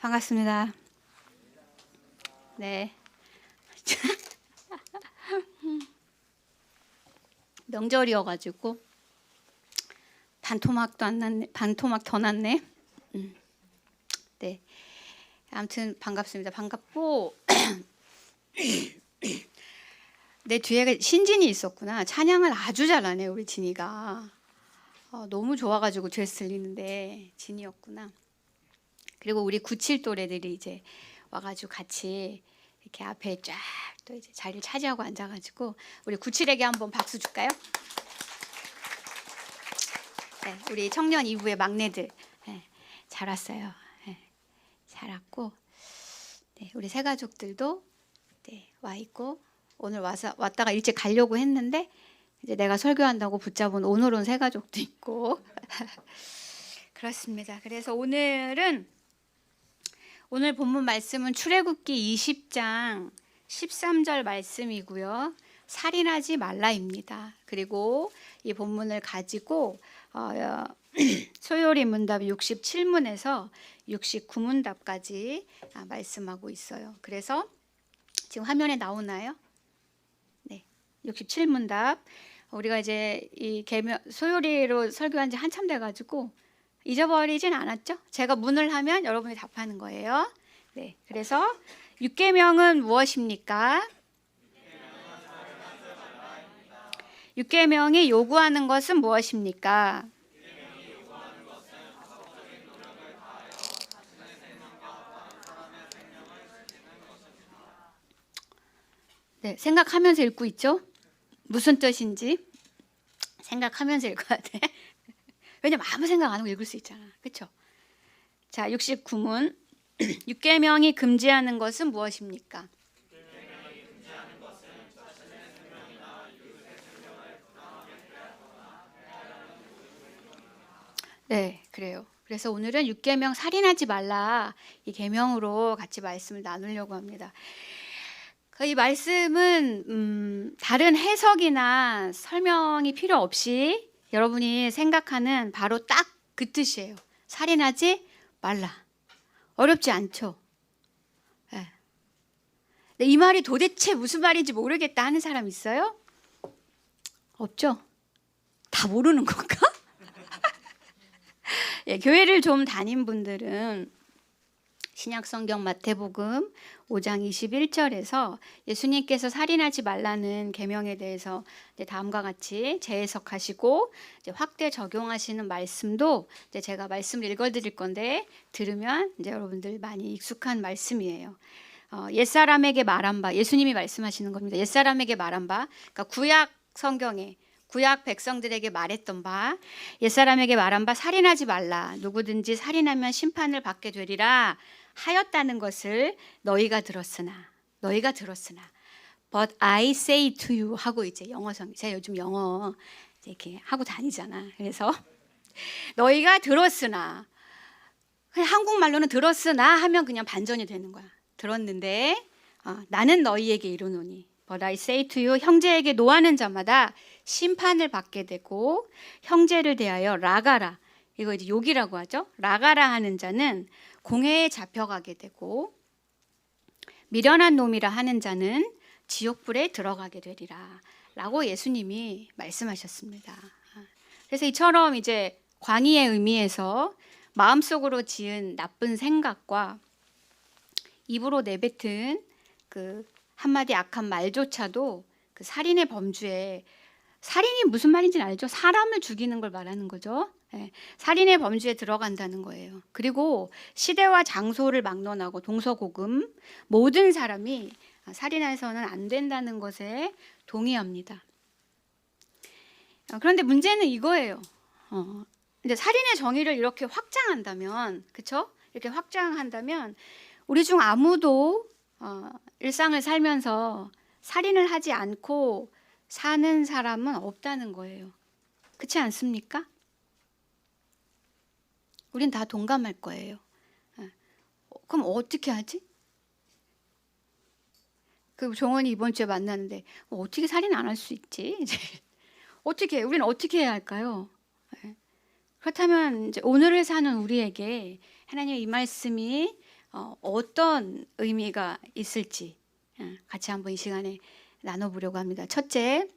반갑습니다. 네. 명절이어가지고 반토막도 안 났네. 반토막 더 났네. 네. 아무튼 반갑습니다. 반갑고 내 뒤에 신진이 있었구나. 찬양을 아주 잘하네 우리 진이가. 너무 좋아가지고 드레스 들리는데 진이었구나. 그리고 우리 97 또래들이 이제 와가지고 같이 이렇게 앞에 쫙 또 이제 자리를 차지하고 앉아가지고 우리 97에게 한번 박수 줄까요? 네, 우리 청년 2부의 막내들 잘 왔어요. 잘 왔고 우리 새 가족들도 와 있고 오늘 왔다가 일찍 가려고 했는데 이제 내가 설교한다고 붙잡은 오늘 온 새 가족도 있고 그렇습니다. 그래서 오늘 본문 말씀은 출애굽기 20장 13절 말씀이고요. 살인하지 말라입니다. 그리고 이 본문을 가지고 소요리 문답 67문에서 69문답까지 말씀하고 있어요. 그래서 지금 화면에 나오나요? 네, 67문답. 우리가 이제 이 소요리로 설교한 지 한참 돼가지고 잊어버리진 않았죠? 제가 문을 하면 여러분이 답하는 거예요. 네, 그래서 육계명은 무엇입니까? 육계명이 요구하는 것은 무엇입니까? 네, 생각하면서 읽고 있죠? 무슨 뜻인지 생각하면서 읽어야 돼. 왜냐면 아무 생각 안 하고 읽을 수 있잖아. 그렇죠? 자, 69문. 육계명이 금지하는 것은 무엇입니까? 네, 그래요. 그래서 오늘은 육계명 살인하지 말라 이 계명으로 같이 말씀을 나누려고 합니다. 이 말씀은 다른 해석이나 설명이 필요 없이 여러분이 생각하는 바로 딱 그 뜻이에요. 살인하지 말라. 어렵지 않죠? 네. 이 말이 도대체 무슨 말인지 모르겠다 하는 사람 있어요? 없죠? 다 모르는 건가? 예, 교회를 좀 다닌 분들은 신약성경 마태복음 5장 21절에서 예수님께서 살인하지 말라는 계명에 대해서 다음과 같이 재해석하시고 확대 적용하시는 말씀도 제가 말씀을 읽어드릴 건데 들으면 이제 여러분들 많이 익숙한 말씀이에요. 옛사람에게 말한 바, 예수님이 말씀하시는 겁니다. 옛사람에게 말한 바, 그러니까 구약 성경에 구약 백성들에게 말했던 바, 옛사람에게 말한 바 살인하지 말라. 누구든지 살인하면 심판을 받게 되리라 하였다는 것을 너희가 들었으나 But I say to you 하고 이제 영어성, 제가 요즘 영어 이렇게 하고 다니잖아. 그래서 너희가 들었으나, 그냥 한국말로는 들었으나 하면 그냥 반전이 되는 거야. 들었는데 나는 너희에게 이르노니 But I say to you, 형제에게 노하는 자마다 심판을 받게 되고 형제를 대하여 라가라, 이거 이제 욕이라고 하죠. 라가라 하는 자는 공회에 잡혀가게 되고 미련한 놈이라 하는 자는 지옥불에 들어가게 되리라 라고 예수님이 말씀하셨습니다. 그래서 이처럼 이제 광의의 의미에서 마음속으로 지은 나쁜 생각과 입으로 내뱉은 그 한마디 악한 말조차도 그 살인의 범주에, 살인이 무슨 말인지 알죠? 사람을 죽이는 걸 말하는 거죠. 살인의 범주에 들어간다는 거예요. 그리고 시대와 장소를 막론하고 동서고금 모든 사람이 살인해서는 안 된다는 것에 동의합니다. 그런데 문제는 이거예요. 이제 살인의 정의를 이렇게 확장한다면, 그렇죠? 이렇게 확장한다면 우리 중 아무도 일상을 살면서 살인을 하지 않고 사는 사람은 없다는 거예요. 그렇지 않습니까? 우린 다 동감할 거예요. 그럼 어떻게 하지? 그 종원이 이번 주에 만났는데 어떻게 살인 안 할 수 있지? 어떻게, 우리는 어떻게 해야 할까요? 그렇다면 이제 오늘을 사는 우리에게 하나님의 이 말씀이 어떤 의미가 있을지 같이 한번 이 시간에 나눠보려고 합니다. 첫째,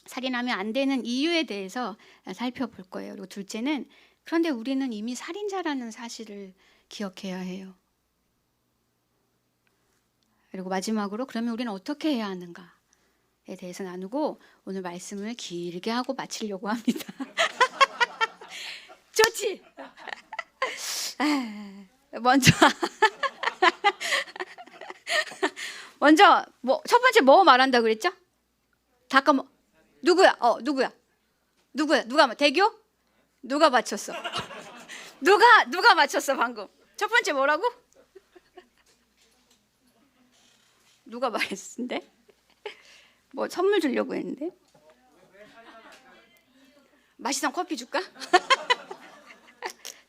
살인하면 안 되는 이유에 대해서 살펴볼 거예요. 그리고 둘째는 그런데 우리는 이미 살인자라는 사실을 기억해야 해요. 그리고 마지막으로 그러면 우리는 어떻게 해야 하는가에 대해서 나누고 오늘 말씀을 길게 하고 마치려고 합니다. 좋지? 먼저 첫 번째 뭐 말한다 그랬죠? 잠깐만. 누구야? 누가 대교? 누가 맞췄어? 누가 맞췄어 방금? 첫 번째 뭐라고? 누가 말했는데? 뭐 선물 주려고 했는데? 맛있는 커피 줄까?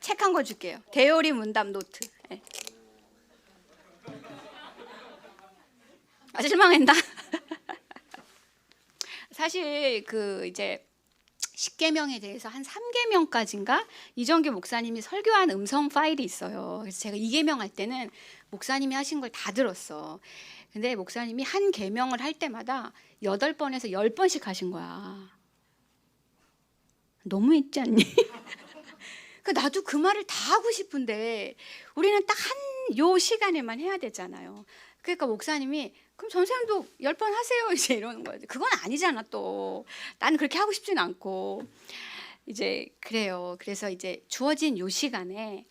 책 한 권 줄게요. 대요리 문답 노트. 네. 실망했나? 사실 이제 10계명에 대해서 한 3계명까지인가 이정규 목사님이 설교한 음성 파일이 있어요. 그래서 제가 2계명 할 때는 목사님이 하신 걸 다 들었어. 근데 목사님이 한 계명을 할 때마다 8번에서 10번씩 하신 거야. 너무했지 않니? 나도 그 말을 다 하고 싶은데 우리는 딱 요 시간에만 해야 되잖아요. 그러니까 목사님이 그럼 전생도 10번 하세요 이제 이러는 거예요. 그건 아니잖아 또. 나는 그렇게 하고 싶진 않고 이제 그래요. 그래서 이제 주어진 요 시간에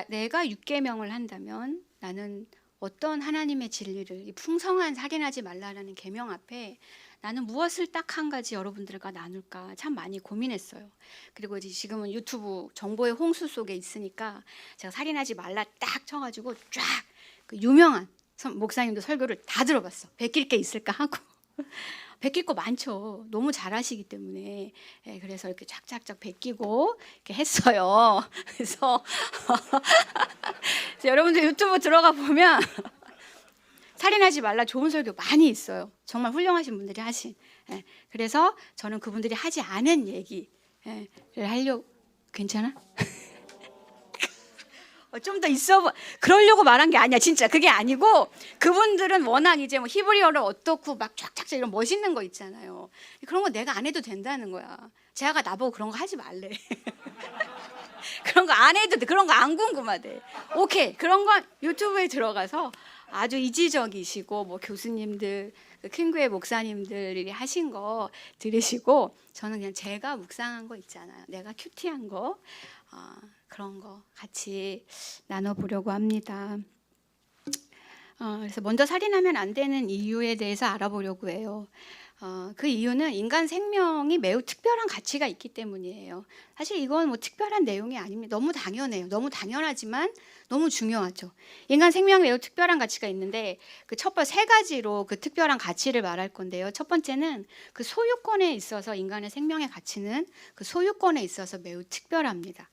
내가 6계명을 한다면 나는 어떤 하나님의 진리를 이 풍성한 살인하지 말라라는 계명 앞에 나는 무엇을 딱 한 가지 여러분들과 나눌까 참 많이 고민했어요. 그리고 이제 지금은 유튜브 정보의 홍수 속에 있으니까 제가 살인하지 말라 딱 쳐가지고 쫙 그 유명한 목사님도 설교를 다 들어봤어. 베낄 게 있을까 하고 베낄 거 많죠. 너무 잘하시기 때문에. 그래서 이렇게 쫙쫙쫙 베끼고 이렇게 했어요. 그래서 여러분들 유튜브 들어가 보면 살인하지 말라 좋은 설교 많이 있어요. 정말 훌륭하신 분들이 하신. 그래서 저는 그분들이 하지 않은 얘기를 하려고. 괜찮아? 좀 더 그러려고 말한 게 아니야. 진짜 그게 아니고 그분들은 워낙 이제 뭐 히브리어를 어떻고 막 쫙쫙 이런 멋있는 거 있잖아요. 그런 거 내가 안 해도 된다는 거야. 제가 나보고 그런 거 하지 말래. 그런 거 안 해도 돼. 그런 거 안 궁금하대. 오케이. 그런 건 유튜브에 들어가서 아주 이지적이시고 뭐 교수님들, 킹교회 목사님들이 하신 거 들으시고 저는 그냥 제가 묵상한 거 있잖아요. 내가 큐티한 거 그런 거 같이 나눠보려고 합니다. 그래서 먼저 살인하면 안 되는 이유에 대해서 알아보려고 해요. 그 이유는 인간 생명이 매우 특별한 가치가 있기 때문이에요. 사실 이건 뭐 특별한 내용이 아닙니다. 너무 당연해요. 너무 당연하지만 너무 중요하죠. 인간 생명에 매우 특별한 가치가 있는데 그 첫 번째 3가지로 그 특별한 가치를 말할 건데요. 첫 번째는 그 소유권에 있어서 인간의 생명의 가치는 그 소유권에 있어서 매우 특별합니다.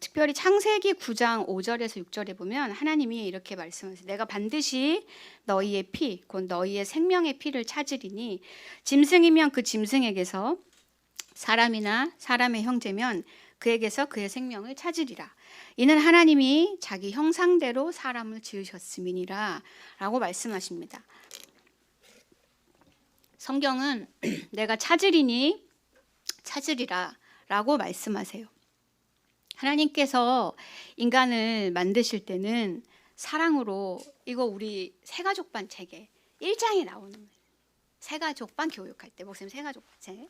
특별히 창세기 9장 5절에서 6절에 보면 하나님이 이렇게 말씀하세요. 내가 반드시 너희의 피, 곧 너희의 생명의 피를 찾으리니 짐승이면 그 짐승에게서 사람이나 사람의 형제면 그에게서 그의 생명을 찾으리라. 이는 하나님이 자기 형상대로 사람을 지으셨음이니라 라고 말씀하십니다. 성경은 내가 찾으리니 찾으리라 라고 말씀하세요. 하나님께서 인간을 만드실 때는 사랑으로 이거 우리 새가족반 책에 1장에 나오는 거예요. 새가족반 교육할 때 목사님 새가족반 책.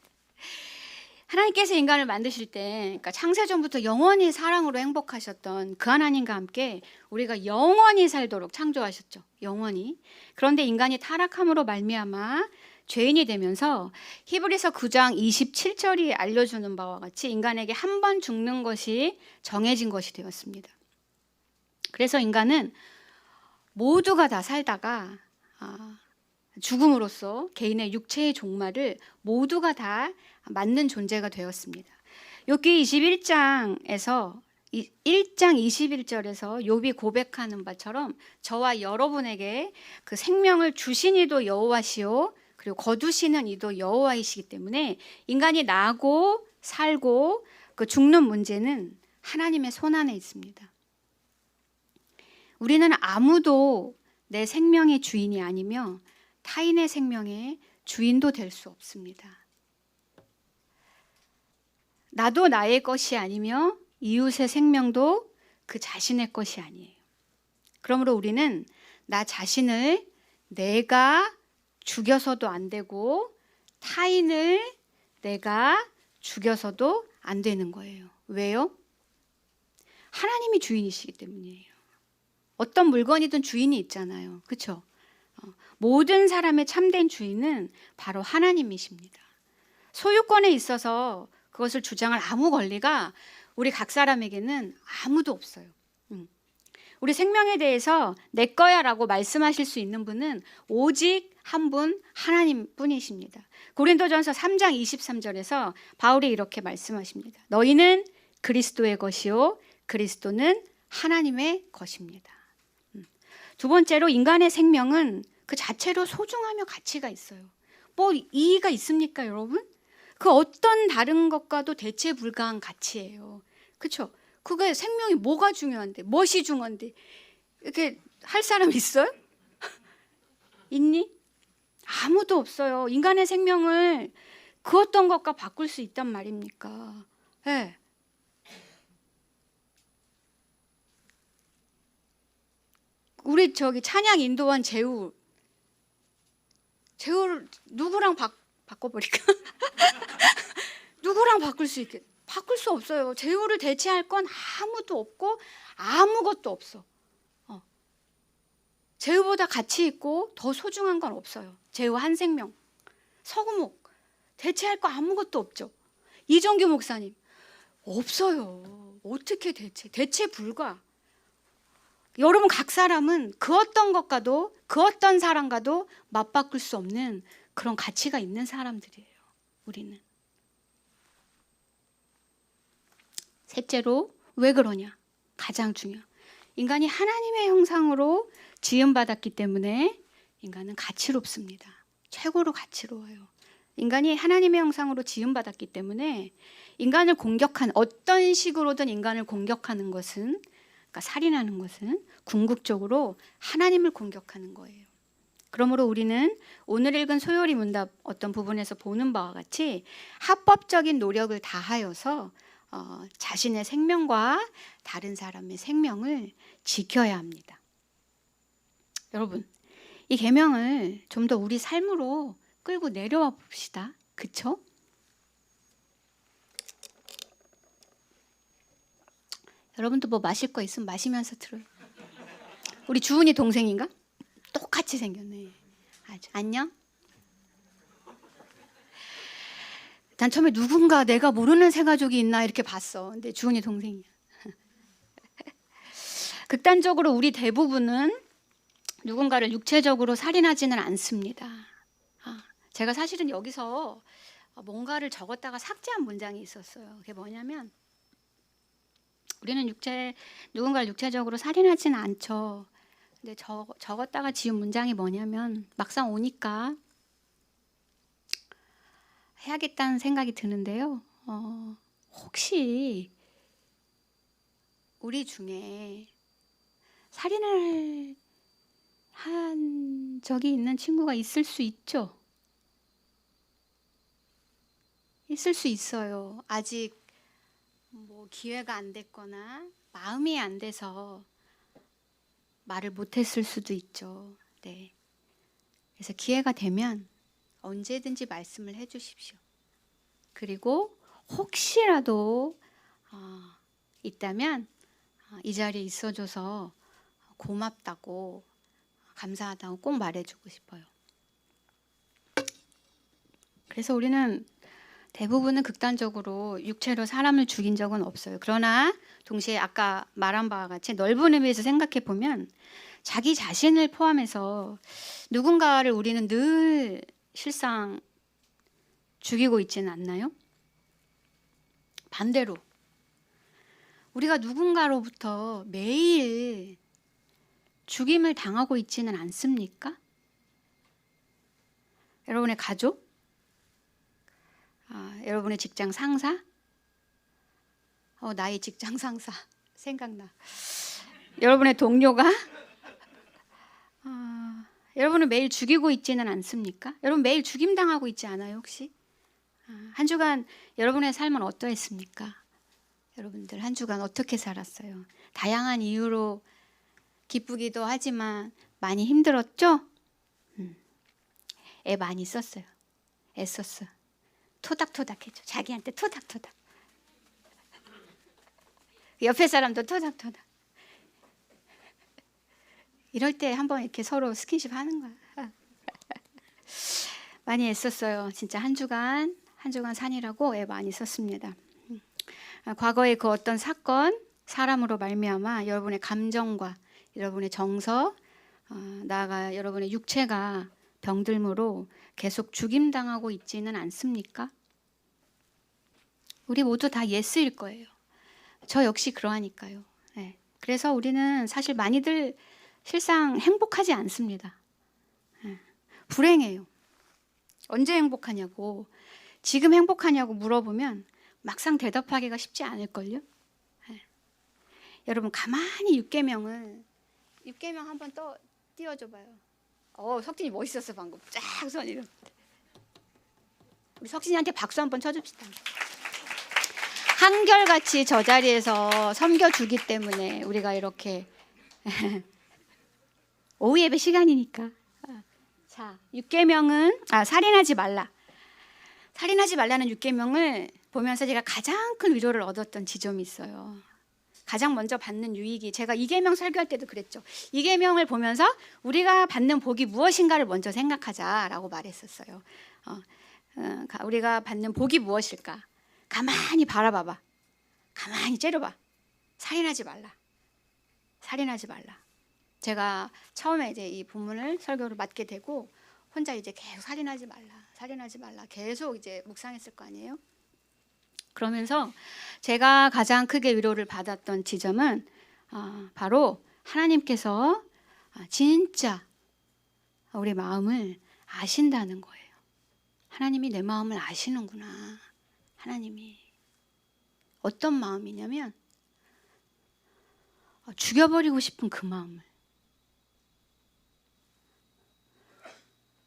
하나님께서 인간을 만드실 때 그러니까 창세전부터 영원히 사랑으로 행복하셨던 그 하나님과 함께 우리가 영원히 살도록 창조하셨죠. 영원히. 그런데 인간이 타락함으로 말미암아 죄인이 되면서 히브리서 9장 27절이 알려주는 바와 같이 인간에게 한 번 죽는 것이 정해진 것이 되었습니다. 그래서 인간은 모두가 다 살다가 죽음으로써 개인의 육체의 종말을 모두가 다 맞는 존재가 되었습니다. 욥기 21장에서 1장 21절에서 욥이 고백하는 바처럼 저와 여러분에게 그 생명을 주신 이도 여호와시요 그리고 거두시는 이도 여호와이시기 때문에 인간이 나고 살고 그 죽는 문제는 하나님의 손안에 있습니다. 우리는 아무도 내 생명의 주인이 아니며 타인의 생명의 주인도 될 수 없습니다. 나도 나의 것이 아니며 이웃의 생명도 그 자신의 것이 아니에요. 그러므로 우리는 나 자신을 내가 죽여서도 안 되고 타인을 내가 죽여서도 안 되는 거예요. 왜요? 하나님이 주인이시기 때문이에요. 어떤 물건이든 주인이 있잖아요. 그렇죠? 모든 사람의 참된 주인은 바로 하나님이십니다. 소유권에 있어서 그것을 주장할 아무 권리가 우리 각 사람에게는 아무도 없어요. 우리 생명에 대해서 내 거야 라고 말씀하실 수 있는 분은 오직 한 분 하나님 뿐이십니다. 고린도전서 3장 23절에서 바울이 이렇게 말씀하십니다. 너희는 그리스도의 것이요 그리스도는 하나님의 것입니다. 두 번째로 인간의 생명은 그 자체로 소중하며 가치가 있어요. 뭐 이의가 있습니까, 여러분? 그 어떤 다른 것과도 대체 불가한 가치예요. 그렇죠? 그게 생명이 뭐가 중요한데, 무엇이 중요한데 이렇게 할 사람 있어요? 있니? 아무도 없어요. 인간의 생명을 그 어떤 것과 바꿀 수 있단 말입니까? 네. 우리 찬양 인도한 제우를 누구랑 바꿔버릴까? 누구랑 바꿀 수 있게? 바꿀 수 없어요. 제우를 대체할 건 아무도 없고 아무것도 없어. 제우보다 가치 있고 더 소중한 건 없어요. 제우 한 생명. 서구목 대체할 거 아무것도 없죠. 이정규 목사님 없어요. 어떻게 대체 불가. 여러분 각 사람은 그 어떤 것과도 그 어떤 사람과도 맞바꿀 수 없는 그런 가치가 있는 사람들이에요. 우리는. 셋째로 왜 그러냐? 가장 중요. 인간이 하나님의 형상으로 지음받았기 때문에 인간은 가치롭습니다. 최고로 가치로워요. 인간이 하나님의 형상으로 지음받았기 때문에 인간을 공격한 어떤 식으로든 인간을 공격하는 것은 그러니까 살인하는 것은 궁극적으로 하나님을 공격하는 거예요. 그러므로 우리는 오늘 읽은 소요리 문답 어떤 부분에서 보는 바와 같이 합법적인 노력을 다하여서 자신의 생명과 다른 사람의 생명을 지켜야 합니다. 여러분, 이 계명을 좀 더 우리 삶으로 끌고 내려와 봅시다. 그쵸? 여러분도 뭐 마실 거 있으면 마시면서 들어요. 우리 주은이 동생인가? 똑같이 생겼네. 아주 안녕. 난 처음에 누군가 내가 모르는 새가족이 있나 이렇게 봤어. 근데 주은이 동생이야. 극단적으로 우리 대부분은 누군가를 육체적으로 살인하지는 않습니다. 제가 사실은 여기서 뭔가를 적었다가 삭제한 문장이 있었어요. 그게 뭐냐면 우리는 누군가를 육체적으로 살인하지는 않죠. 근데 적었다가 지운 문장이 뭐냐면 막상 오니까 해야겠다는 생각이 드는데요. 혹시 우리 중에 살인을 한 적이 있는 친구가 있을 수 있죠? 있을 수 있어요. 아직 뭐 기회가 안 됐거나 마음이 안 돼서 말을 못했을 수도 있죠. 네. 그래서 기회가 되면 언제든지 말씀을 해주십시오. 그리고 혹시라도 있다면 이 자리에 있어줘서 고맙다고 감사하다고 꼭 말해주고 싶어요. 그래서 우리는 대부분은 극단적으로 육체로 사람을 죽인 적은 없어요. 그러나 동시에 아까 말한 바와 같이 넓은 의미에서 생각해 보면 자기 자신을 포함해서 누군가를 우리는 늘 실상 죽이고 있지는 않나요? 반대로 우리가 누군가로부터 매일 죽임을 당하고 있지는 않습니까? 여러분의 가족? 여러분의 직장 상사? 나의 직장 상사 생각나. 여러분의 동료가 여러분을 매일 죽이고 있지는 않습니까? 여러분 매일 죽임당하고 있지 않아요 혹시? 한 주간 여러분의 삶은 어떠했습니까? 여러분들 한 주간 어떻게 살았어요? 다양한 이유로 기쁘기도 하지만 많이 힘들었죠? 애 많이 썼어요. 애썼어. 토닥토닥 해줘. 자기한테 토닥토닥. 옆에 사람도 토닥토닥. 이럴 때 한번 이렇게 서로 스킨십 하는 거야. 많이 애썼어요. 진짜 한 주간 산이라고 애 많이 썼습니다. 과거의 그 어떤 사건, 사람으로 말미암아 여러분의 감정과 여러분의 정서, 나아가 여러분의 육체가 병들므로 계속 죽임당하고 있지는 않습니까? 우리 모두 다 예스일 거예요. 저 역시 그러하니까요. 네. 그래서 우리는 사실 많이들 실상 행복하지 않습니다. 네. 불행해요. 언제 행복하냐고, 지금 행복하냐고 물어보면 막상 대답하기가 쉽지 않을걸요. 네. 여러분 가만히 6계명을 6계명 한번 또 띄워줘봐요. 석진이 멋있었어 방금. 쫙 손 이렇게. 우리 석진이한테 박수 한번 쳐줍시다. 한결같이 저 자리에서 섬겨주기 때문에 우리가 이렇게 오후 예배 시간이니까. 자, 6계명은 살인하지 말라. 살인하지 말라는 6계명을 보면서 제가 가장 큰 위로를 얻었던 지점이 있어요. 가장 먼저 받는 유익이, 제가 2계명 설교할 때도 그랬죠. 2계명을 보면서 우리가 받는 복이 무엇인가를 먼저 생각하자라고 말했었어요. 우리가 받는 복이 무엇일까? 가만히 바라봐봐. 가만히 째려봐. 살인하지 말라. 살인하지 말라. 제가 처음에 이제 이 본문을 설교를 맡게 되고 혼자 이제 계속 살인하지 말라 계속 이제 묵상했을 거 아니에요. 그러면서 제가 가장 크게 위로를 받았던 지점은 바로 하나님께서 진짜 우리 마음을 아신다는 거예요. 하나님이 내 마음을 아시는구나. 하나님이 어떤 마음이냐면 죽여버리고 싶은 그 마음을,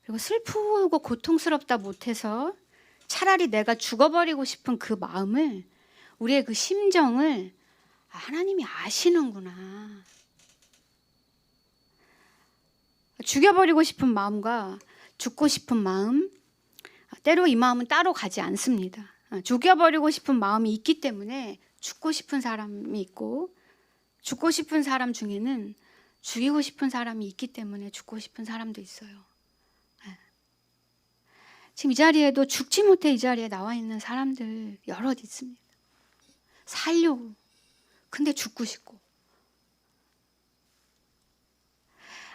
그리고 슬프고 고통스럽다 못해서 차라리 내가 죽어버리고 싶은 그 마음을, 우리의 그 심정을 하나님이 아시는구나. 죽여버리고 싶은 마음과 죽고 싶은 마음, 때로 이 마음은 따로 가지 않습니다. 죽여버리고 싶은 마음이 있기 때문에 죽고 싶은 사람이 있고, 죽고 싶은 사람 중에는 죽이고 싶은 사람이 있기 때문에 죽고 싶은 사람도 있어요. 지금 이 자리에도 죽지 못해 이 자리에 나와 있는 사람들 여럿 있습니다. 살려고. 근데 죽고 싶고.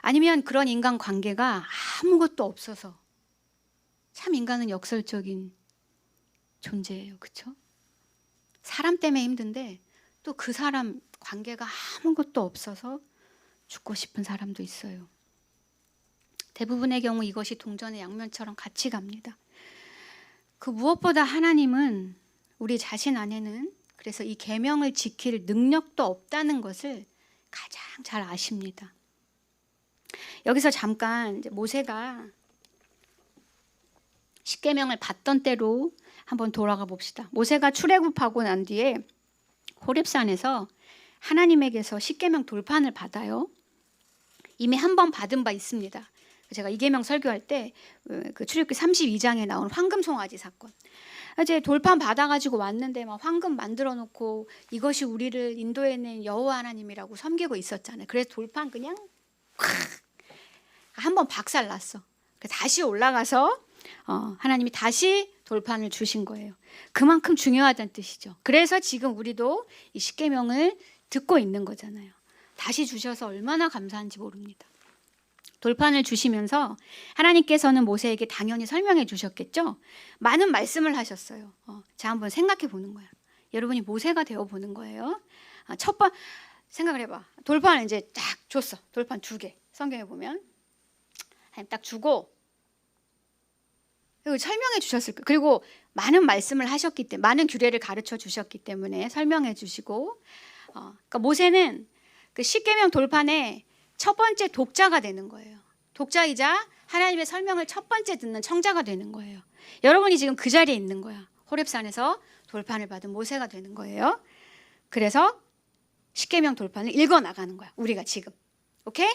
아니면 그런 인간 관계가 아무것도 없어서. 참 인간은 역설적인 존재예요. 그렇죠? 사람 때문에 힘든데 또 그 사람 관계가 아무것도 없어서 죽고 싶은 사람도 있어요. 대부분의 경우 이것이 동전의 양면처럼 같이 갑니다. 그 무엇보다 하나님은 우리 자신 안에는 그래서 이 계명을 지킬 능력도 없다는 것을 가장 잘 아십니다. 여기서 잠깐 이제 모세가 10계명을 받던 때로 한번 돌아가 봅시다. 모세가 출애굽하고 난 뒤에 호렙산에서 하나님에게서 10계명 돌판을 받아요. 이미 한 번 받은 바 있습니다. 제가 2계명 설교할 때 그 출애굽기 32장에 나온 황금송아지 사건. 이제 돌판 받아가지고 왔는데 막 황금 만들어 놓고 이것이 우리를 인도해낸 여호와 하나님이라고 섬기고 있었잖아요. 그래서 돌판 그냥 한번 박살났어. 다시 올라가서 하나님이 다시 돌판을 주신 거예요. 그만큼 중요하다는 뜻이죠. 그래서 지금 우리도 이 10계명을 듣고 있는 거잖아요. 다시 주셔서 얼마나 감사한지 모릅니다. 돌판을 주시면서 하나님께서는 모세에게 당연히 설명해 주셨겠죠. 많은 말씀을 하셨어요. 자, 한번 생각해 보는 거야. 여러분이 모세가 되어 보는 거예요. 첫 번 생각을 해봐. 돌판을 이제 딱 줬어. 돌판 2개. 성경에 보면 딱 주고 그리고 설명해 주셨을 거예요. 그리고 많은 말씀을 하셨기 때문에, 많은 규례를 가르쳐 주셨기 때문에 설명해 주시고, 그러니까 모세는 그 십계명 돌판의 첫 번째 독자가 되는 거예요. 독자이자 하나님의 설명을 첫 번째 듣는 청자가 되는 거예요. 여러분이 지금 그 자리에 있는 거야. 호렙산에서 돌판을 받은 모세가 되는 거예요. 그래서 십계명 돌판을 읽어 나가는 거야. 우리가 지금. 오케이?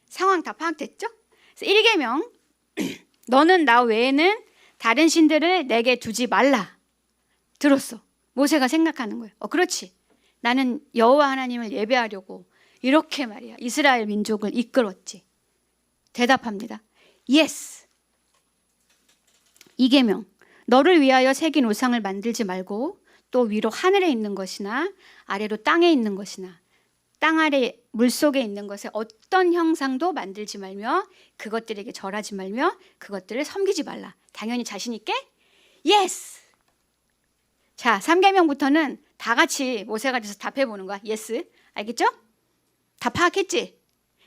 상황 다 파악됐죠? 그래서 1계명 너는 나 외에는 다른 신들을 내게 두지 말라. 들었어. 모세가 생각하는 거예요. 그렇지. 나는 여호와 하나님을 예배하려고 이렇게 말이야. 이스라엘 민족을 이끌었지. 대답합니다. 예스. 2계명 너를 위하여 새긴 우상을 만들지 말고 또 위로 하늘에 있는 것이나 아래로 땅에 있는 것이나 땅 아래 물속에 있는 것에 어떤 형상도 만들지 말며 그것들에게 절하지 말며 그것들을 섬기지 말라. 당연히 자신 있게 예스. 자, 3계명부터는 다 같이 모세가 돼서 답해 보는 거야. 예스. 알겠죠? 다 파악했지?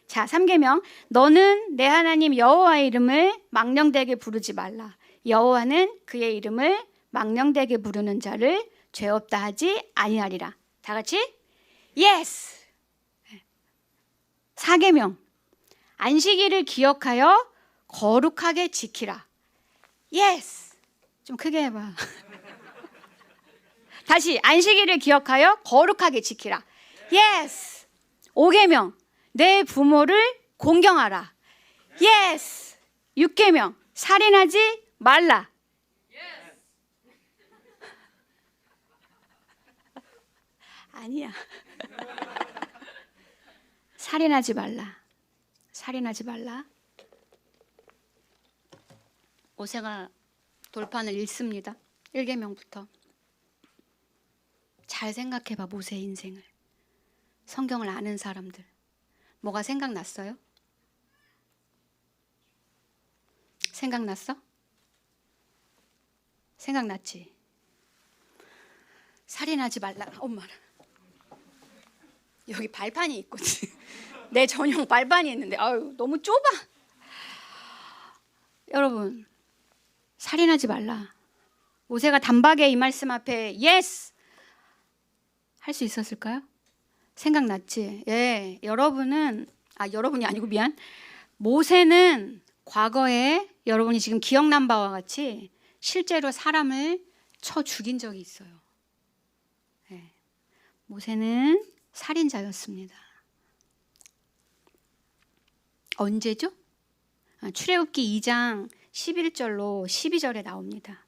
자, 3계명 너는 내 하나님 여호와의 이름을 망령되게 부르지 말라. 여호와는 그의 이름을 망령되게 부르는 자를 죄 없다 하지 아니하리라. 다 같이 예스. 4계명 안식일을 기억하여 거룩하게 지키라. 예스. 좀 크게 해봐. 다시 안식일을 기억하여 거룩하게 지키라. 예스. 5계명 내 부모를 공경하라. 예스. 6계명 살인하지 말라. 아니야. 살인하지 말라. 살인하지 말라. 모세가 돌판을 읽습니다. 1계명부터. 잘 생각해봐. 모세의 인생을. 성경을 아는 사람들. 뭐가 생각났어요? 생각났어? 생각났지? 살인하지 말라. 엄마라. 여기 발판이 있거든. 내 전용 발판이 있는데 아유 너무 좁아. 여러분 살인하지 말라. 모세가 단박에 이 말씀 앞에 예스 할 수 있었을까요? 생각났지? 예, 여러분이 아니고 미안. 모세는 과거에 여러분이 지금 기억난 바와 같이 실제로 사람을 쳐 죽인 적이 있어요. 예, 모세는 살인자였습니다. 언제죠? 출애굽기 2장 11절로 12절에 나옵니다.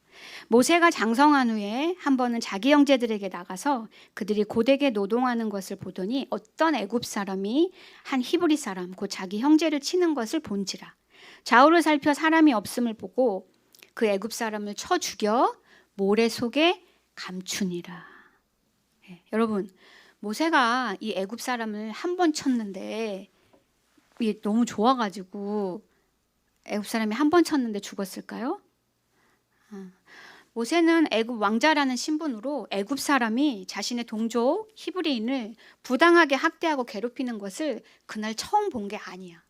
모세가 장성한 후에 한 번은 자기 형제들에게 나가서 그들이 고되게 노동하는 것을 보더니 어떤 애굽 사람이 한 히브리 사람 곧 자기 형제를 치는 것을 본지라. 좌우를 살펴 사람이 없음을 보고 그 애굽 사람을 쳐 죽여 모래 속에 감추니라. 네, 여러분 모세가 이 애굽 사람을 한 번 쳤는데 이게 너무 좋아가지고 애굽 사람이 한 번 쳤는데 죽었을까요? 모세는 애굽 왕자라는 신분으로 애굽 사람이 자신의 동족 히브리인을 부당하게 학대하고 괴롭히는 것을 그날 처음 본 게 아니야.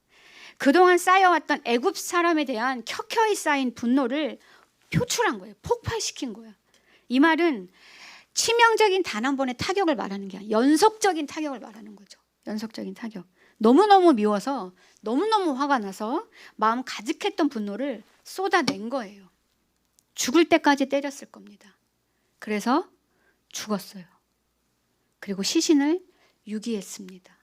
그동안 쌓여왔던 애굽 사람에 대한 켜켜이 쌓인 분노를 표출한 거예요. 폭발시킨 거야. 이 말은 치명적인 단 한 번의 타격을 말하는 게 아니라 연속적인 타격을 말하는 거죠. 연속적인 타격. 너무너무 미워서 너무너무 화가 나서 마음 가득했던 분노를 쏟아낸 거예요. 죽을 때까지 때렸을 겁니다. 그래서 죽었어요. 그리고 시신을 유기했습니다.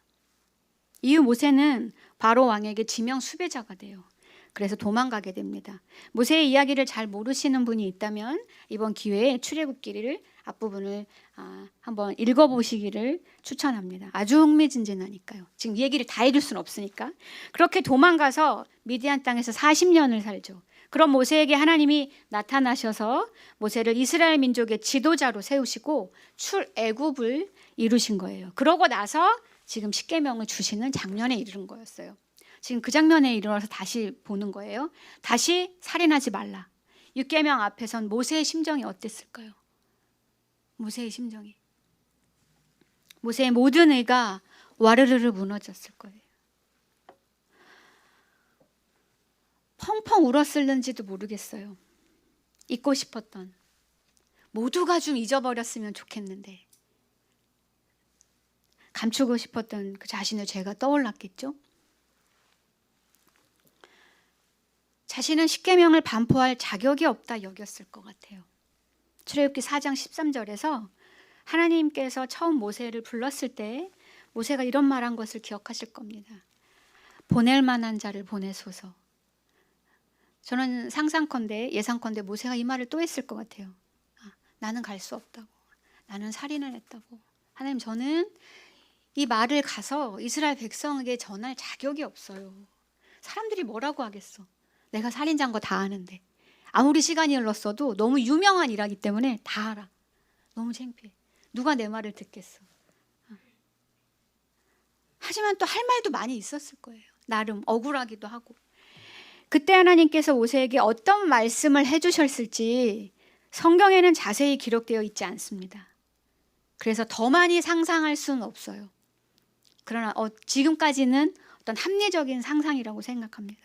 이후 모세는 바로 왕에게 지명 수배자가 돼요. 그래서 도망가게 됩니다. 모세의 이야기를 잘 모르시는 분이 있다면 이번 기회에 출애굽기를 앞부분을 한번 읽어보시기를 추천합니다. 아주 흥미진진하니까요. 지금 이 얘기를 다 읽을 수는 없으니까. 그렇게 도망가서 미디안 땅에서 40년을 살죠. 그럼 모세에게 하나님이 나타나셔서 모세를 이스라엘 민족의 지도자로 세우시고 출애굽을 이루신 거예요. 그러고 나서 지금 십계명을 주시는 장면에 이르는 거였어요. 지금 그 장면에 이르러서 다시 보는 거예요. 다시 살인하지 말라. 6계명 앞에선 모세의 심정이 어땠을까요? 모세의 심정이. 모세의 모든 의가 와르르르 무너졌을 거예요. 펑펑 울었을는지도 모르겠어요. 잊고 싶었던 모두가 좀 잊어버렸으면 좋겠는데 감추고 싶었던 그 자신의 죄가 떠올랐겠죠. 자신은 십계명을 반포할 자격이 없다 여겼을 것 같아요. 출애굽기 4장 13절에서 하나님께서 처음 모세를 불렀을 때 모세가 이런 말한 것을 기억하실 겁니다. 보낼 만한 자를 보내소서. 저는 상상컨대 예상컨대 모세가 이 말을 또 했을 것 같아요. 나는 갈 수 없다고. 나는 살인을 했다고. 하나님, 저는 이 말을 가서 이스라엘 백성에게 전할 자격이 없어요. 사람들이 뭐라고 하겠어. 내가 살인자인 거 다 아는데. 아무리 시간이 흘렀어도 너무 유명한 일이기 때문에 다 알아. 너무 창피해. 누가 내 말을 듣겠어. 하지만 또 할 말도 많이 있었을 거예요. 나름 억울하기도 하고. 그때 하나님께서 모세에게 어떤 말씀을 해주셨을지 성경에는 자세히 기록되어 있지 않습니다. 그래서 더 많이 상상할 수는 없어요. 그러나 지금까지는 어떤 합리적인 상상이라고 생각합니다.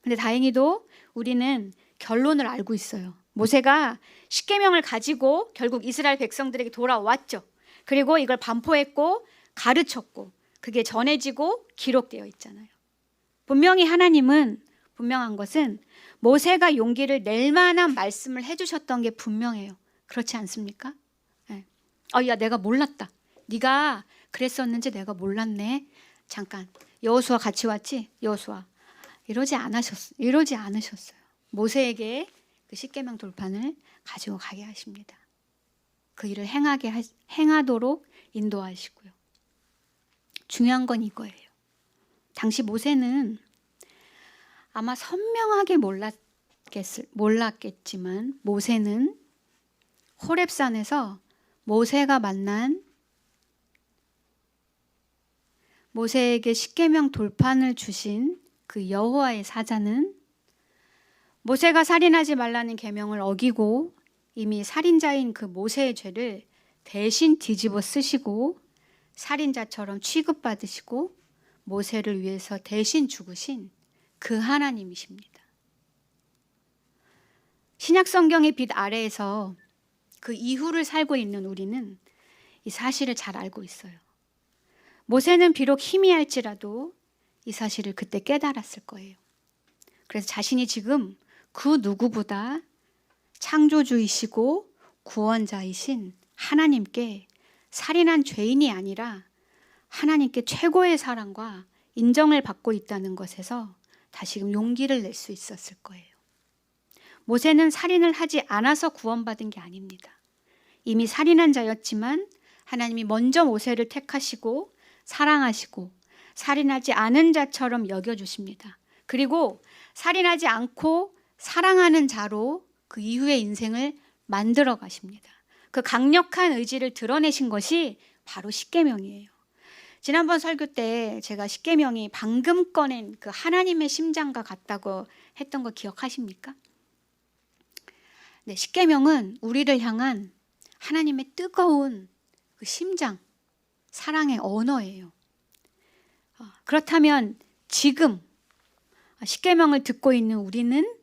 근데 다행히도 우리는 결론을 알고 있어요. 모세가 십계명을 가지고 결국 이스라엘 백성들에게 돌아왔죠. 그리고 이걸 반포했고 가르쳤고 그게 전해지고 기록되어 있잖아요. 분명한 것은 모세가 용기를 낼 만한 말씀을 해주셨던 게 분명해요. 그렇지 않습니까? 네. 야, 내가 몰랐다. 네가 그랬었는지 내가 몰랐네. 잠깐, 여호수아 같이 왔지? 여호수아 이러지 않으셨어요. 모세에게 그 십계명 돌판을 가지고 가게 하십니다. 그 일을 행하도록 인도하시고요. 중요한 건 이거예요. 당시 모세는 아마 선명하게 몰랐겠지만 모세는 호렙산에서 모세에게 십계명 돌판을 주신 그 여호와의 사자는 모세가 살인하지 말라는 계명을 어기고 이미 살인자인 그 모세의 죄를 대신 뒤집어 쓰시고 살인자처럼 취급받으시고 모세를 위해서 대신 죽으신 그 하나님이십니다. 신약 성경의 빛 아래에서 그 이후를 살고 있는 우리는 이 사실을 잘 알고 있어요. 모세는 비록 희미할지라도 이 사실을 그때 깨달았을 거예요. 그래서 자신이 지금 그 누구보다 창조주이시고 구원자이신 하나님께 살인한 죄인이 아니라 하나님께 최고의 사랑과 인정을 받고 있다는 것에서 다시금 용기를 낼 수 있었을 거예요. 모세는 살인을 하지 않아서 구원받은 게 아닙니다. 이미 살인한 자였지만 하나님이 먼저 모세를 택하시고 사랑하시고 살인하지 않은 자처럼 여겨주십니다. 그리고 살인하지 않고 사랑하는 자로 그 이후의 인생을 만들어 가십니다. 그 강력한 의지를 드러내신 것이 바로 십계명이에요. 지난번 설교 때 제가 십계명이 방금 꺼낸 그 하나님의 심장과 같다고 했던 거 기억하십니까? 네, 십계명은 우리를 향한 하나님의 뜨거운 그 심장, 사랑의 언어예요. 그렇다면 지금 십계명을 듣고 있는 우리는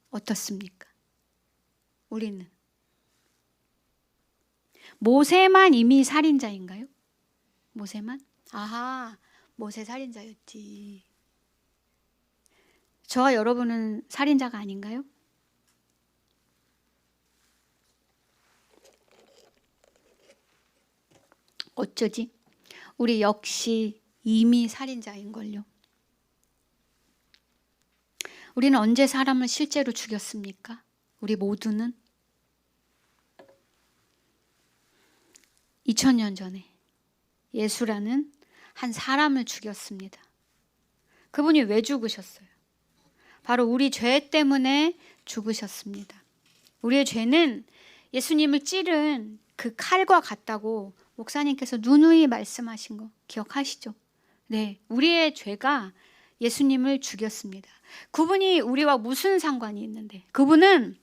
어떻습니까? 우리는 모세만 이미 살인자인가요? 모세만? 아하, 모세 살인자였지. 저와 여러분은 살인자가 아닌가요? 어쩌지? 우리 역시 이미 살인자인걸요. 우리는 언제 사람을 실제로 죽였습니까? 우리 모두는 2000년 전에 예수라는 한 사람을 죽였습니다. 그분이 왜 죽으셨어요? 바로 우리 죄 때문에 죽으셨습니다. 우리의 죄는 예수님을 찌른 그 칼과 같다고 목사님께서 누누이 말씀하신 거 기억하시죠? 네, 우리의 죄가 예수님을 죽였습니다. 그분이 우리와 무슨 상관이 있는데? 그분은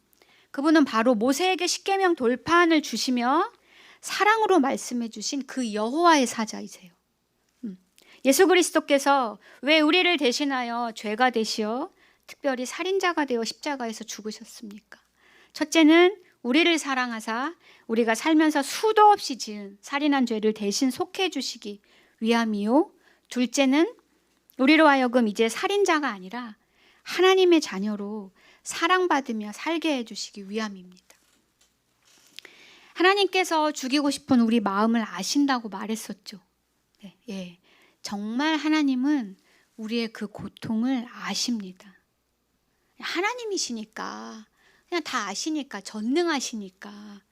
바로 모세에게 십계명 돌판을 주시며 사랑으로 말씀해 주신 그 여호와의 사자이세요. 예수 그리스도께서 왜 우리를 대신하여 죄가 되시어 특별히 살인자가 되어 십자가에서 죽으셨습니까? 첫째는 우리를 사랑하사 우리가 살면서 수도 없이 지은 살인한 죄를 대신 속해 주시기 위함이요. 둘째는 우리로 하여금 이제 살인자가 아니라 하나님의 자녀로 사랑받으며 살게 해주시기 위함입니다. 하나님께서 죽이고 싶은 우리 마음을 아신다고 말했었죠. 네, 예. 정말 하나님은 우리의 그 고통을 아십니다. 하나님이시니까, 그냥 다 아시니까, 전능하시니까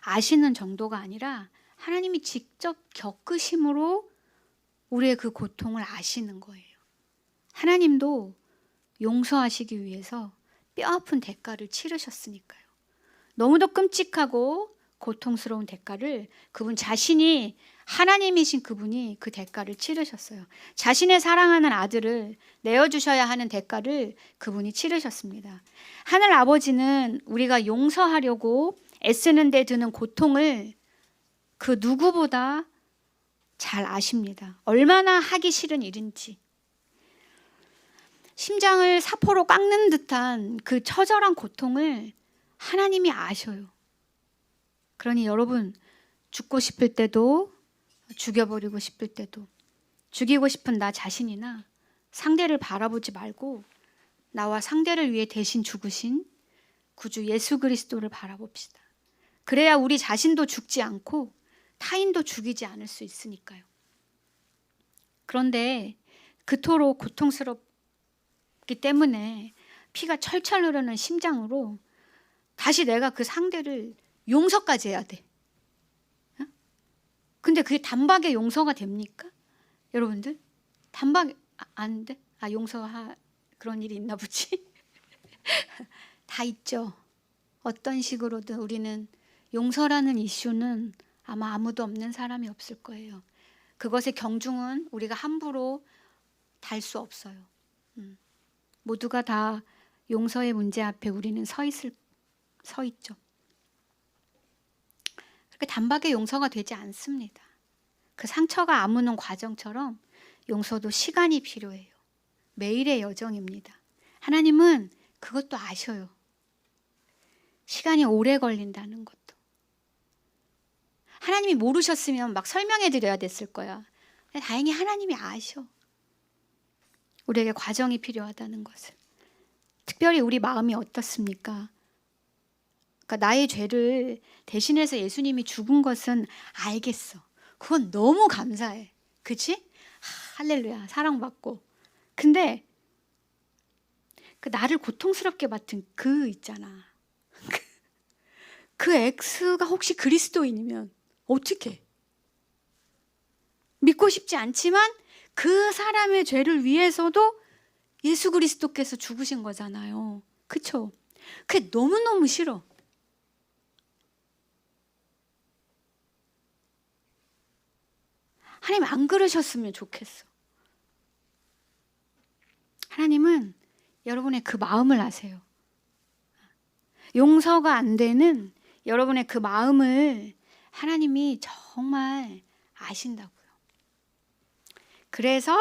아시는 정도가 아니라 하나님이 직접 겪으심으로 우리의 그 고통을 아시는 거예요. 하나님도 용서하시기 위해서 뼈아픈 대가를 치르셨으니까요. 너무도 끔찍하고 고통스러운 대가를 그분 자신이, 하나님이신 그분이 그 대가를 치르셨어요. 자신의 사랑하는 아들을 내어주셔야 하는 대가를 그분이 치르셨습니다. 하늘 아버지는 우리가 용서하려고 애쓰는 데 드는 고통을 그 누구보다 잘 아십니다. 얼마나 하기 싫은 일인지. 심장을 사포로 깎는 듯한 그 처절한 고통을 하나님이 아셔요. 그러니 여러분, 죽고 싶을 때도, 죽여버리고 싶을 때도, 죽이고 싶은 나 자신이나 상대를 바라보지 말고 나와 상대를 위해 대신 죽으신 구주 예수 그리스도를 바라봅시다. 그래야 우리 자신도 죽지 않고 타인도 죽이지 않을 수 있으니까요. 그런데 그토록 고통스럽기 때문에 피가 철철 흐르는 심장으로 다시 내가 그 상대를 용서까지 해야 돼. 근데 그게 단박에 용서가 됩니까? 여러분들? 단박에 안 돼? 그런 일이 있나 보지? 다 있죠. 어떤 식으로든 우리는 용서라는 이슈는 아마 아무도 없는 사람이 없을 거예요. 그것의 경중은 우리가 함부로 달 수 없어요. 모두가 다 용서의 문제 앞에 우리는 서 있죠. 그렇게 단박에 용서가 되지 않습니다. 그 상처가 아무는 과정처럼 용서도 시간이 필요해요. 매일의 여정입니다. 하나님은 그것도 아셔요. 시간이 오래 걸린다는 것도. 하나님이 모르셨으면 막 설명해 드려야 됐을 거야. 다행히 하나님이 아셔. 우리에게 과정이 필요하다는 것을. 특별히 우리 마음이 어떻습니까? 그러니까 나의 죄를 대신해서 예수님이 죽은 것은 알겠어. 그건 너무 감사해. 그치? 할렐루야. 사랑받고. 근데 그 나를 고통스럽게 맡은 그 있잖아. 그 X가 혹시 그리스도인이면 어떻게? 믿고 싶지 않지만 그 사람의 죄를 위해서도 예수 그리스도께서 죽으신 거잖아요. 그쵸? 그게 너무너무 싫어. 하나님 안 그러셨으면 좋겠어. 하나님은 여러분의 그 마음을 아세요. 용서가 안 되는 여러분의 그 마음을 하나님이 정말 아신다고요. 그래서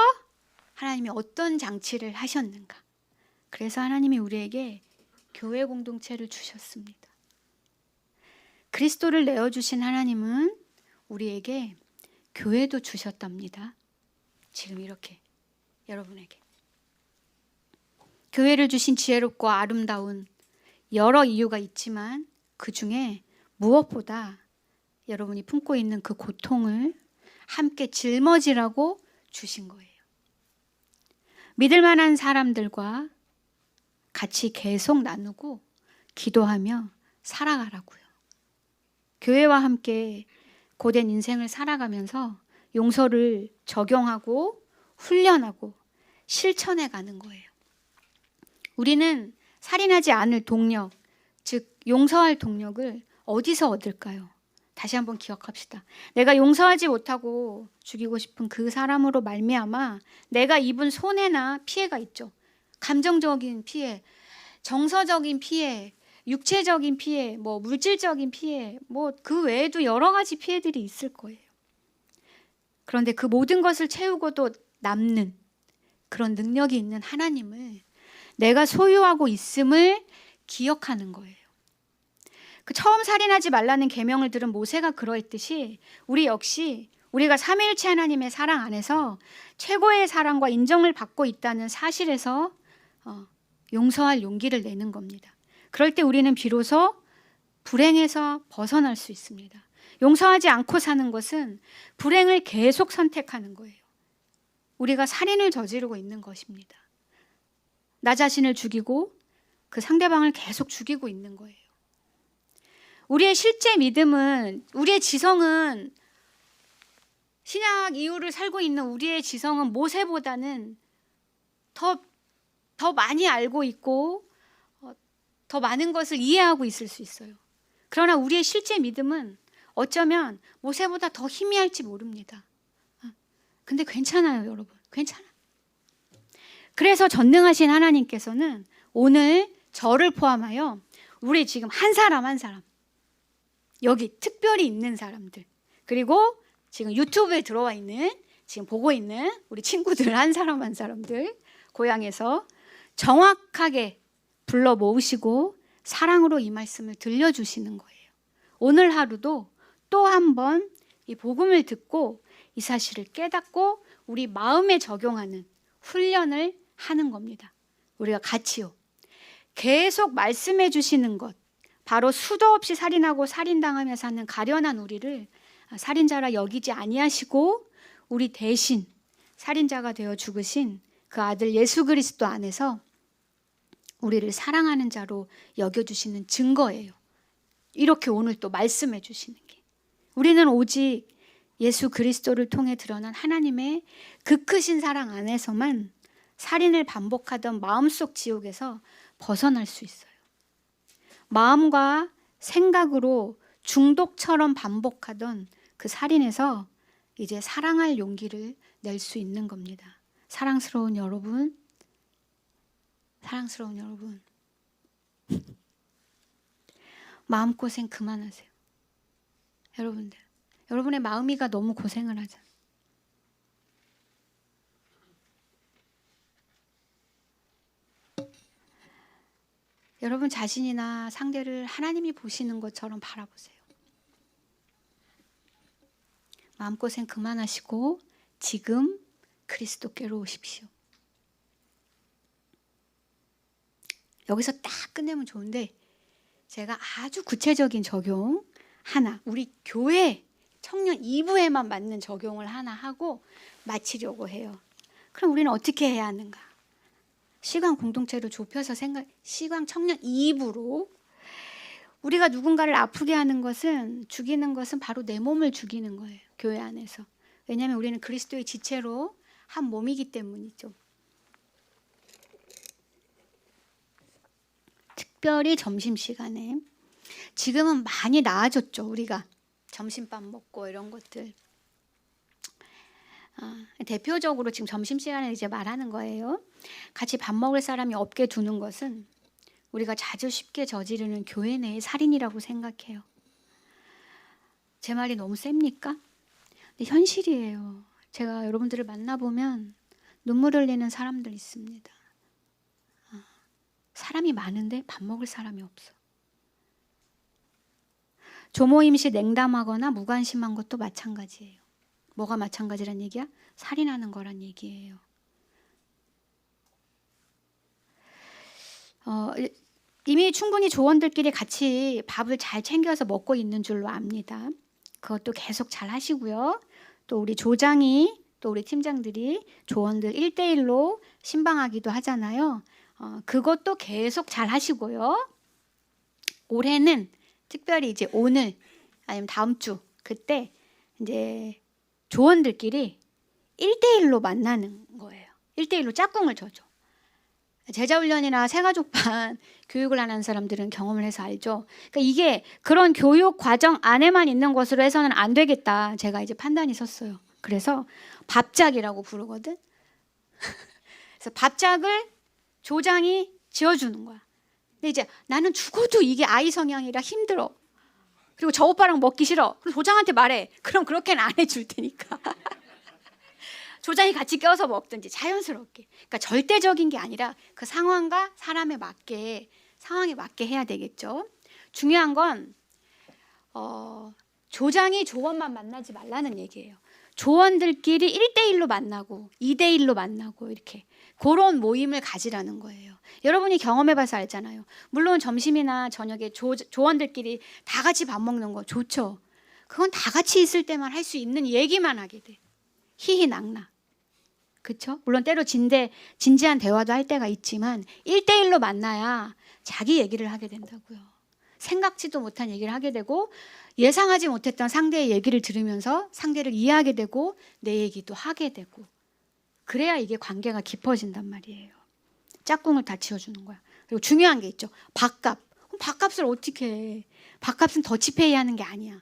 하나님이 어떤 장치를 하셨는가? 그래서 하나님이 우리에게 교회 공동체를 주셨습니다. 그리스도를 내어주신 하나님은 우리에게 교회도 주셨답니다. 지금 이렇게 여러분에게. 교회를 주신 지혜롭고 아름다운 여러 이유가 있지만 그 중에 무엇보다 여러분이 품고 있는 그 고통을 함께 짊어지라고 주신 거예요. 믿을 만한 사람들과 같이 계속 나누고 기도하며 살아가라고요. 교회와 함께 고된 인생을 살아가면서 용서를 적용하고 훈련하고 실천해 가는 거예요. 우리는 살인하지 않을 동력, 즉 용서할 동력을 어디서 얻을까요? 다시 한번 기억합시다. 내가 용서하지 못하고 죽이고 싶은 그 사람으로 말미암아 내가 입은 손해나 피해가 있죠. 감정적인 피해, 정서적인 피해, 육체적인 피해, 물질적인 피해, 그 외에도 여러 가지 피해들이 있을 거예요. 그런데 그 모든 것을 채우고도 남는 그런 능력이 있는 하나님을 내가 소유하고 있음을 기억하는 거예요. 그 처음 살인하지 말라는 계명을 들은 모세가 그러했듯이 우리 역시 우리가 삼위일체 하나님의 사랑 안에서 최고의 사랑과 인정을 받고 있다는 사실에서 용서할 용기를 내는 겁니다. 그럴 때 우리는 비로소 불행에서 벗어날 수 있습니다. 용서하지 않고 사는 것은 불행을 계속 선택하는 거예요. 우리가 살인을 저지르고 있는 것입니다. 나 자신을 죽이고 그 상대방을 계속 죽이고 있는 거예요. 우리의 실제 믿음은, 우리의 지성은, 신약 이후를 살고 있는 우리의 지성은 모세보다는 더 많이 알고 있고 더 많은 것을 이해하고 있을 수 있어요. 그러나 우리의 실제 믿음은 어쩌면 모세보다 더 희미할지 모릅니다. 근데 괜찮아요, 여러분. 괜찮아. 그래서 전능하신 하나님께서는 오늘 저를 포함하여 우리 지금 한 사람 한 사람, 여기 특별히 있는 사람들, 그리고 지금 유튜브에 들어와 있는, 지금 보고 있는 우리 친구들 한 사람 한 사람들 고향에서 정확하게 불러 모으시고 사랑으로 이 말씀을 들려주시는 거예요. 오늘 하루도 또 한 번 이 복음을 듣고 이 사실을 깨닫고 우리 마음에 적용하는 훈련을 하는 겁니다. 우리가 같이요. 계속 말씀해 주시는 것, 바로 수도 없이 살인하고 살인당하며 사는 가련한 우리를 살인자라 여기지 아니하시고 우리 대신 살인자가 되어 죽으신 그 아들 예수 그리스도 안에서 우리를 사랑하는 자로 여겨주시는 증거예요. 이렇게 오늘 또 말씀해 주시는 게, 우리는 오직 예수 그리스도를 통해 드러난 하나님의 그 크신 사랑 안에서만 살인을 반복하던 마음속 지옥에서 벗어날 수 있어요. 마음과 생각으로 중독처럼 반복하던 그 살인에서 이제 사랑할 용기를 낼 수 있는 겁니다. 사랑스러운 여러분, 사랑스러운 여러분, 마음고생 그만하세요. 여러분들, 여러분의 마음이가 너무 고생을 하잖아요. 여러분 자신이나 상대를 하나님이 보시는 것처럼 바라보세요. 마음고생 그만하시고 지금 그리스도께로 오십시오. 여기서 딱 끝내면 좋은데 제가 아주 구체적인 적용 하나, 우리 교회 청년 2부에만 맞는 적용을 하나 하고 마치려고 해요. 그럼 우리는 어떻게 해야 하는가? 시강 공동체로 좁혀서 시강 청년 2부로 우리가 누군가를 아프게 하는 것은, 죽이는 것은 바로 내 몸을 죽이는 거예요. 교회 안에서. 왜냐하면 우리는 그리스도의 지체로 한 몸이기 때문이죠. 특별히 점심시간에, 지금은 많이 나아졌죠. 우리가 점심밥 먹고 이런 것들. 대표적으로 지금 점심시간에 이제 말하는 거예요. 같이 밥 먹을 사람이 없게 두는 것은 우리가 자주 쉽게 저지르는 교회 내의 살인이라고 생각해요. 제 말이 너무 셉니까? 근데 현실이에요. 제가 여러분들을 만나보면 눈물 흘리는 사람들 있습니다. 사람이 많은데 밥 먹을 사람이 없어. 조모임 시 냉담하거나 무관심한 것도 마찬가지예요. 뭐가 마찬가지란 얘기야? 살인하는 거란 얘기예요. 이미 충분히 조원들끼리 같이 밥을 잘 챙겨서 먹고 있는 줄로 압니다. 그것도 계속 잘 하시고요. 또 우리 조장이, 또 우리 팀장들이 조원들 1대1로 신방하기도 하잖아요. 그것도 계속 잘 하시고요. 올해는 특별히 이제 오늘 아니면 다음 주 그때 이제 조원들끼리 1대1로 만나는 거예요. 1대1로 짝꿍을 쳐줘. 제자훈련이나 새가족반 교육을 하는 사람들은 경험을 해서 알죠. 그러니까 이게 그런 교육 과정 안에만 있는 것으로 해서는 안 되겠다. 제가 이제 판단이 섰어요. 그래서 밥짝이라고 부르거든. 그래서 밥짝을 조장이 지어주는 거야. 근데 이제 나는 죽어도 이게 아이 성향이라 힘들어. 그리고 저 오빠랑 먹기 싫어. 그럼 조장한테 말해. 그럼 그렇게는 안 해줄 테니까. 조장이 같이 껴서 먹든지 자연스럽게. 그러니까 절대적인 게 아니라 그 상황과 상황에 맞게 해야 되겠죠. 중요한 건 조장이 조원만 만나지 말라는 얘기예요. 조원들끼리 1대1로 만나고 2대1로 만나고 이렇게 그런 모임을 가지라는 거예요. 여러분이 경험해봐서 알잖아요. 물론 점심이나 저녁에 조원들끼리 다 같이 밥 먹는 거 좋죠. 그건 다 같이 있을 때만 할 수 있는 얘기만 하게 돼. 희희낙낙. 그렇죠? 물론 때로 진지한 대화도 할 때가 있지만 1대1로 만나야 자기 얘기를 하게 된다고요. 생각지도 못한 얘기를 하게 되고 예상하지 못했던 상대의 얘기를 들으면서 상대를 이해하게 되고 내 얘기도 하게 되고 그래야 이게 관계가 깊어진단 말이에요. 짝꿍을 다 지어주는 거야. 그리고 중요한 게 있죠. 밥값. 그럼 밥값을 어떻게 해? 밥값은 더치페이 하는 게 아니야.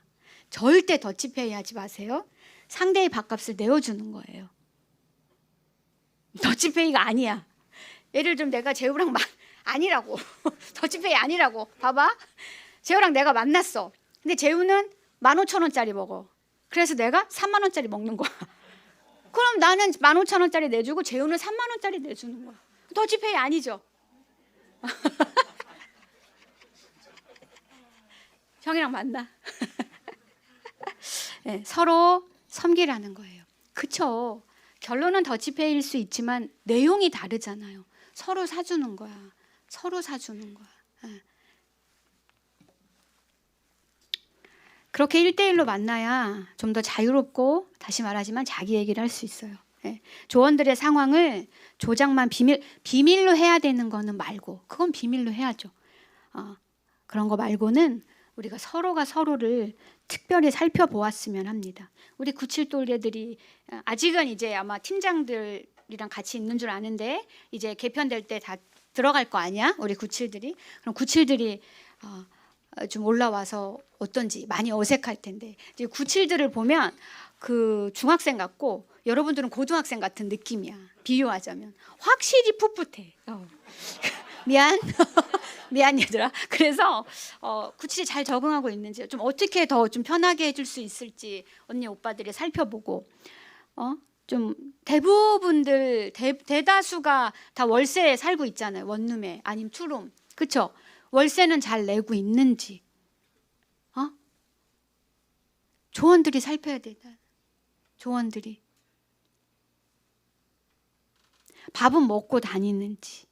절대 더치페이 하지 마세요. 상대의 밥값을 내어주는 거예요. 더치페이가 아니야. 예를 들면 내가 재우랑 아니라고. 더치페이 아니라고. 봐봐. 재우랑 내가 만났어. 근데 재우는 15,000원짜리 먹어. 그래서 내가 30,000원짜리 먹는 거야. 그럼 나는 15,000원짜리 내주고 재우는 30,000원짜리 내주는 거야. 더치페이 아니죠? 형이랑 만나. 네, 서로 섬기라는 거예요. 그쵸? 결론은 더치페이일 수 있지만 내용이 다르잖아요. 서로 사주는 거야. 서로 사주는 거야. 네. 그렇게 1대1로 만나야 좀 더 자유롭고 다시 말하지만 자기 얘기를 할 수 있어요. 네. 조원들의 상황을 조장만 비밀로 해야 되는 거는 말고 그건 비밀로 해야죠. 그런 거 말고는 우리가 서로가 서로를 특별히 살펴보았으면 합니다. 우리 97또래들이 아직은 이제 아마 팀장들이랑 같이 있는 줄 아는데 이제 개편될 때 다 들어갈 거 아니야? 우리 97들이. 그럼 97들이 좀 올라와서 어떤지 많이 어색할 텐데 이제 97들을 보면 그 중학생 같고 여러분들은 고등학생 같은 느낌이야. 비유하자면 확실히 풋풋해. 미안. 미안 얘들아. 그래서 97이 잘 적응하고 있는지 좀 어떻게 더 좀 편하게 해줄 수 있을지 언니 오빠들이 살펴보고 좀 대부분들 대다수가 다 월세에 살고 있잖아요. 원룸에 아니면 투룸. 그렇죠? 월세는 잘 내고 있는지 조원들이 살펴야 된다. 조원들이 밥은 먹고 다니는지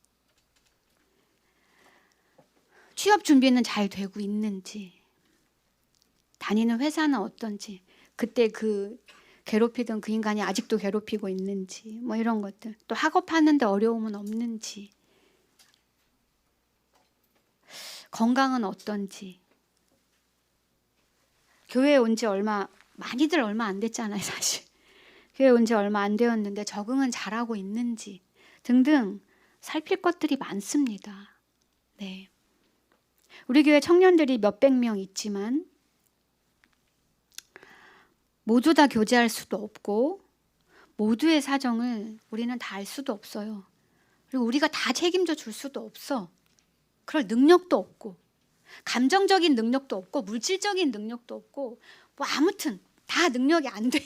취업 준비는 잘 되고 있는지 다니는 회사는 어떤지 그때 그 괴롭히던 그 인간이 아직도 괴롭히고 있는지 뭐 이런 것들 또 학업하는데 어려움은 없는지 건강은 어떤지 교회에 온 지 많이들 얼마 안 됐잖아요. 사실 교회에 온 지 얼마 안 되었는데 적응은 잘하고 있는지 등등 살필 것들이 많습니다. 네. 우리 교회 청년들이 몇백 명 있지만 모두 다 교제할 수도 없고 모두의 사정을 우리는 다 알 수도 없어요. 그리고 우리가 다 책임져 줄 수도 없어. 그럴 능력도 없고 감정적인 능력도 없고 물질적인 능력도 없고 뭐 아무튼 다 능력이 안 돼.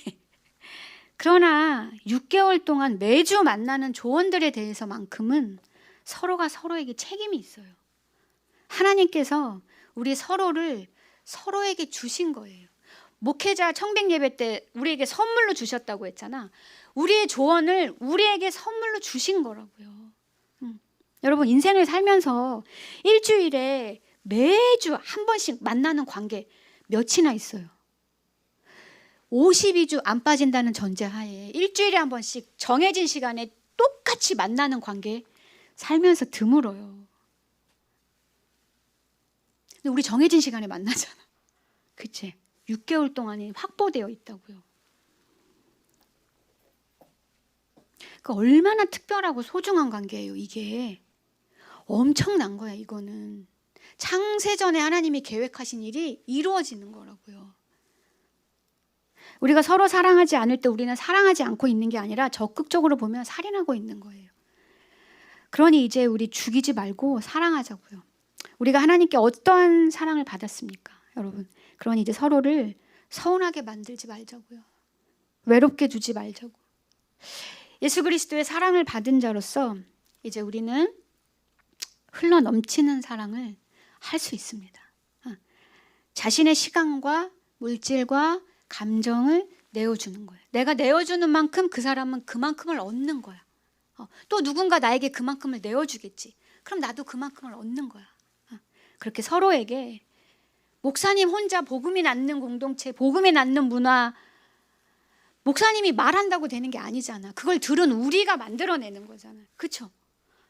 그러나 6개월 동안 매주 만나는 조원들에 대해서만큼은 서로가 서로에게 책임이 있어요. 하나님께서 우리 서로를 서로에게 주신 거예요. 목회자 청백 예배 때 우리에게 선물로 주셨다고 했잖아. 우리의 조언을 우리에게 선물로 주신 거라고요. 여러분 인생을 살면서 일주일에 매주 한 번씩 만나는 관계 몇이나 있어요. 52주 안 빠진다는 전제하에 일주일에 한 번씩 정해진 시간에 똑같이 만나는 관계 살면서 드물어요. 근데 우리 정해진 시간에 만나잖아. 그치? 6개월 동안이 확보되어 있다고요. 그러니까 얼마나 특별하고 소중한 관계예요. 이게 엄청난 거야. 이거는 창세전에 하나님이 계획하신 일이 이루어지는 거라고요. 우리가 서로 사랑하지 않을 때 우리는 사랑하지 않고 있는 게 아니라 적극적으로 보면 살인하고 있는 거예요. 그러니 이제 우리 죽이지 말고 사랑하자고요. 우리가 하나님께 어떠한 사랑을 받았습니까? 여러분. 그러니 이제 서로를 서운하게 만들지 말자고요. 외롭게 두지 말자고. 예수 그리스도의 사랑을 받은 자로서 이제 우리는 흘러 넘치는 사랑을 할 수 있습니다. 자신의 시간과 물질과 감정을 내어주는 거예요. 내가 내어주는 만큼 그 사람은 그만큼을 얻는 거야. 또 누군가 나에게 그만큼을 내어주겠지. 그럼 나도 그만큼을 얻는 거야. 그렇게 서로에게 목사님 혼자 복음이 낫는 공동체, 복음이 낫는 문화, 목사님이 말한다고 되는 게 아니잖아. 그걸 들은 우리가 만들어내는 거잖아. 그렇죠?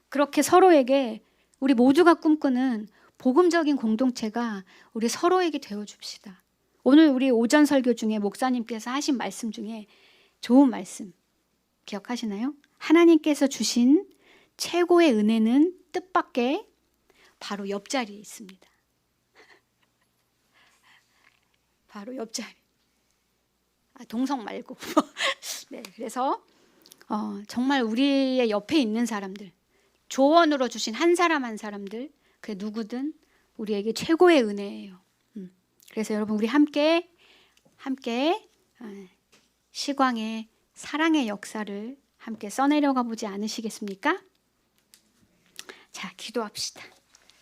그렇게 서로에게 우리 모두가 꿈꾸는 복음적인 공동체가 우리 서로에게 되어줍시다. 오늘 우리 오전 설교 중에 목사님께서 하신 말씀 중에 좋은 말씀 기억하시나요? 하나님께서 주신 최고의 은혜는 뜻밖의 바로 옆자리에 있습니다. 바로 옆자리. 동성 말고. 네, 그래서 정말 우리의 옆에 있는 사람들, 조언으로 주신 한 사람 한 사람들, 그 누구든 우리에게 최고의 은혜예요. 그래서 여러분 우리 함께 시광의 사랑의 역사를 함께 써내려가 보지 않으시겠습니까? 자, 기도합시다.